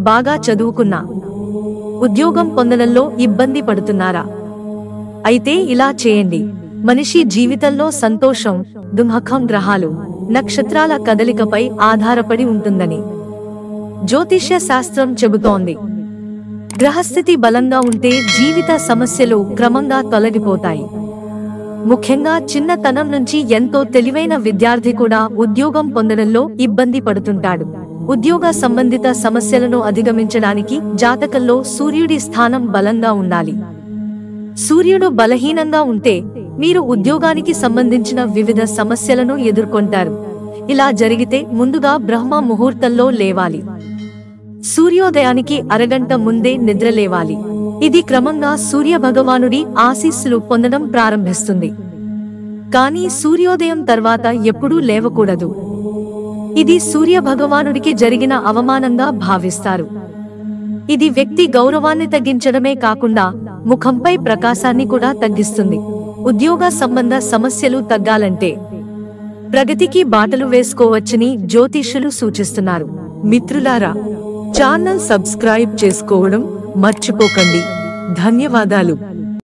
బాగా చదువుకున్నా ఉద్యోగం పొందడంలో ఇబ్బంది పడుతున్నారా? అయితే ఇలా చేయండి. మనిషి జీవితంలో సంతోషం, దుఃఖం గ్రహాలు, నక్షత్రాల కదలికపై ఆధారపడి ఉంటుందని జ్యోతిష్య శాస్త్రం చెబుతోంది. గ్రహస్థితి బలంగా ఉంటే జీవిత సమస్యలు క్రమంగా తొలగిపోతాయి. ముఖ్యంగా చిన్నతనం నుంచి ఎంతో తెలివైన విద్యార్థి కూడా ఉద్యోగం పొందడంలో ఇబ్బంది పడుతుంటాడు. ఉద్యోగ సంబంధిత సమస్యలను అధిగమించడానికి జాతకంలో సూర్యుడి స్థానం బలంగా ఉండాలి. సూర్యుడు బలహీనంగా ఉంటే మీరు ఉద్యోగానికి సంబంధించిన వివిధ సమస్యలను ఎదుర్కొంటారు. ఇలా జరిగితే ముందుగా బ్రహ్మ ముహూర్తంలో లేవాలి. సూర్యోదయానికి అరగంట ముందే నిద్రలేవాలి. ఇది క్రమంగా సూర్య భగవానుడి ఆశీస్సులు పొందడం ప్రారంభిస్తుంది. కానీ సూర్యోదయం తర్వాత ఎప్పుడూ లేవకూడదు. ఇది సూర్య భగవానుడికి జరిగిన అవమానంగా భావిస్తారు. ఇది వ్యక్తి గౌరవాన్ని తగ్గించడమే కాకుండా ముఖంపై ప్రకాశాన్ని కూడా తగ్గిస్తుంది. ఉద్యోగ సంబంధ సమస్యలు తగ్గాలంటే ప్రగతికి బాటలు వేసుకోవచ్చని జ్యోతిష్యులు సూచిస్తున్నారు. మిత్రులారా, ఛానల్ సబ్స్క్రైబ్ చేసుకోవడం మర్చిపోకండి. ధన్యవాదాలు.